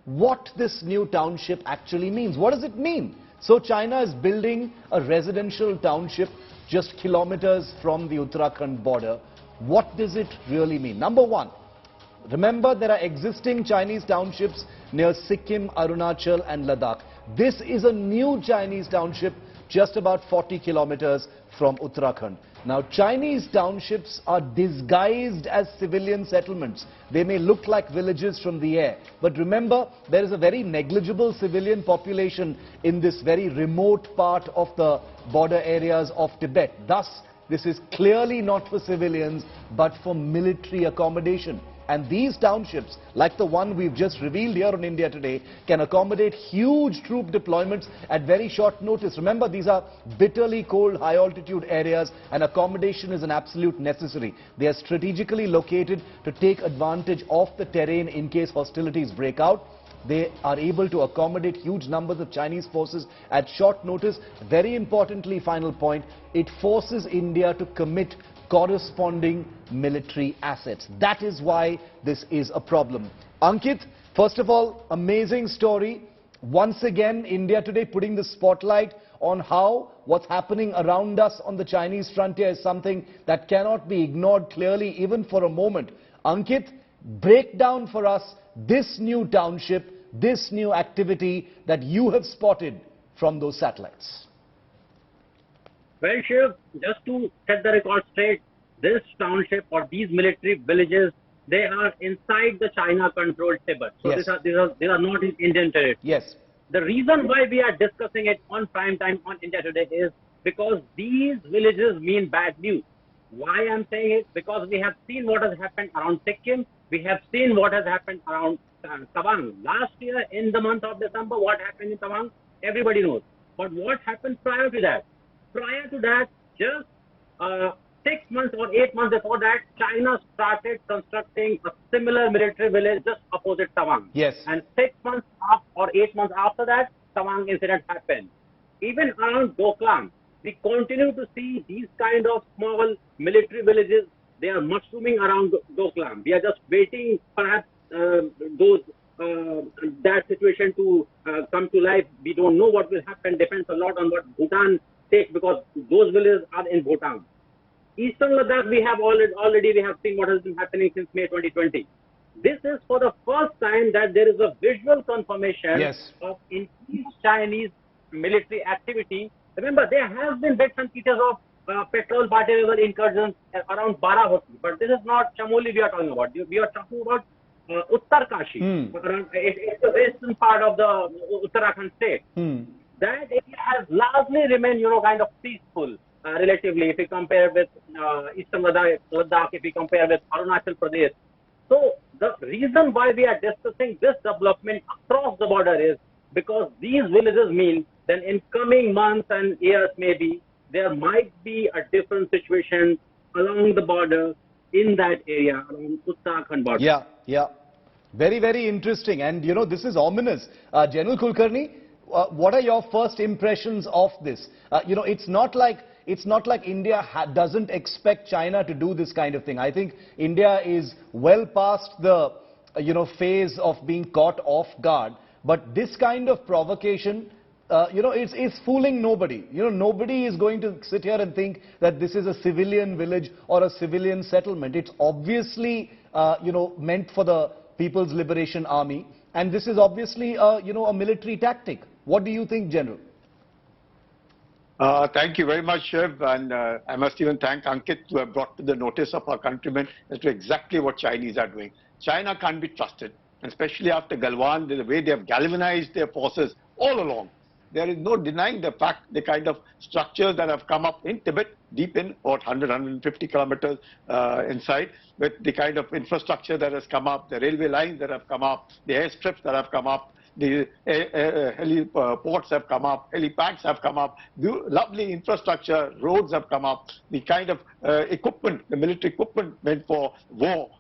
what this new township actually means. What does it mean? So China is building a residential township just kilometers from the Uttarakhand border. What does it really mean? Number one, remember there are existing Chinese townships near Sikkim, Arunachal and Ladakh. This is a new Chinese township just about 40 kilometers from Uttarakhand. Now, Chinese townships are disguised as civilian settlements. They may look like villages from the air. But remember, there is a very negligible civilian population in this very remote part of the border areas of Tibet. Thus, this is clearly not for civilians, but for military accommodation. And these townships, like the one we've just revealed here on India Today, can accommodate huge troop deployments at very short notice. Remember, these are bitterly cold, high-altitude areas, and accommodation is an absolute necessary. They are strategically located to take advantage of the terrain in case hostilities break out. They are able to accommodate huge numbers of Chinese forces at short notice. Very importantly, final point, it forces India to commit corresponding military assets. That is why this is a problem. Ankit, first of all, amazing story. Once again, India Today putting the spotlight on how what's happening around us on the Chinese frontier is something that cannot be ignored clearly even for a moment. Ankit, break down for us this new township, this new activity that you have spotted from those satellites. Well, Shiv, just to set the record straight, this township or these military villages, they are inside the China-controlled Tibet. So yes. these are not in Indian territory. Yes. The reason why we are discussing it on prime time on India Today is because these villages mean bad news. Why I'm saying it? Because we have seen what has happened around Sikkim. We have seen what has happened around Tawang. Last year, in the month of December, what happened in Tawang, everybody knows. But what happened prior to that? Prior to that, just 6 months or 8 months before that, China started constructing a similar military village just opposite Tawang. Yes. And 6 months or 8 months after that, Tawang incident happened. Even around Doklam, we continue to see these kind of small military villages. They are mushrooming around Doklam. We are just waiting, perhaps, that situation to come to life. We don't know what will happen. Depends a lot on what Bhutan takes, because those villages are in Bhutan. Eastern Ladakh, we have already we have seen what has been happening since May 2020. This is for the first time that there is a visual confirmation yes. of increased Chinese military activity. Remember, there have been bits and pieces of petrol party river incursions around Barahoti, but this is not Chamoli we are talking about. We are talking about Uttarkashi. It's the western part of the Uttarakhand state. That area has largely remained, kind of peaceful relatively if we compare with Eastern Ladakh, if we compare with Arunachal Pradesh. So the reason why we are discussing this development across the border is because these villages mean that in coming months and years maybe there might be a different situation along the border in that area, around Uttarakhand border. Yeah, yeah. Very, very interesting. And, this is ominous. General Kulkarni, what are your first impressions of this? It's not like India doesn't expect China to do this kind of thing. I think India is well past the, phase of being caught off guard. But this kind of provocation, it's fooling nobody. Nobody is going to sit here and think that this is a civilian village or a civilian settlement. It's obviously, meant for the People's Liberation Army. And this is obviously, a military tactic. What do you think, General? Thank you very much, Shiv, and I must even thank Ankit to have brought to the notice of our countrymen as to exactly what Chinese are doing. China can't be trusted, and especially after Galwan, the way they have galvanized their forces all along. There is no denying the fact, the kind of structures that have come up in Tibet, deep in about 100, 150 kilometers inside, with the kind of infrastructure that has come up, the railway lines that have come up, the airstrips that have come up, the heliports have come up, helipads have come up, lovely infrastructure, roads have come up, the kind of equipment, the military equipment meant for war,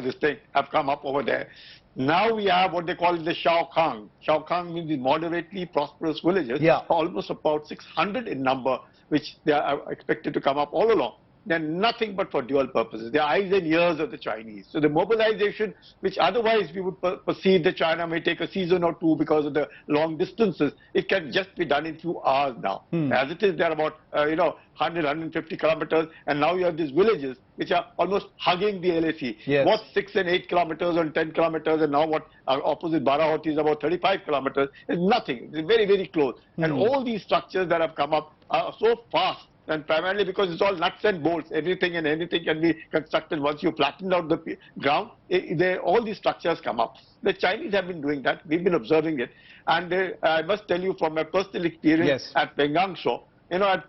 this thing have come up over there. Now we have what they call the Shaokang. Shaokang means the moderately prosperous villages, almost about 600 in number, which they are expected to come up all along. they're nothing but for dual purposes. They're eyes and ears of the Chinese. So the mobilization, which otherwise we would perceive that China may take a season or two because of the long distances, it can just be done in few hours now. As it is, they're about 100, 150 kilometers, and now you have these villages which are almost hugging the LAC. Yes. What 6 and 8 kilometers and 10 kilometers, and now what opposite Barahoti is about 35 kilometers is nothing. It's very, very close. And all these structures that have come up are so fast, and primarily because it's all nuts and bolts. Everything and anything can be constructed once you flatten out the ground. All these structures come up. The Chinese have been doing that. We've been observing it. And I must tell you from my personal experience at Pengang Shore, at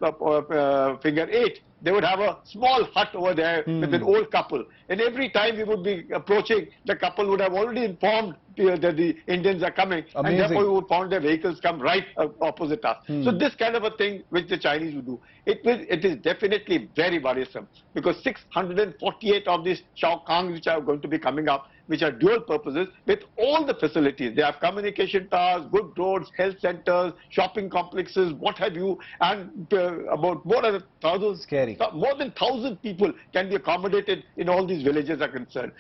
Figure 8, they would have a small hut over there with an old couple. And every time we would be approaching, the couple would have already informed that the Indians are coming. Amazing. And therefore we would find their vehicles come right opposite us. So this kind of a thing which the Chinese would do, it is definitely very worrisome, because 648 of these Chao Kangs which are going to be coming up, which are dual purposes, with all the facilities. They have communication towers, good roads, health centers, shopping complexes, what have you, and about more than 1,000 people can be accommodated in all these villages are concerned.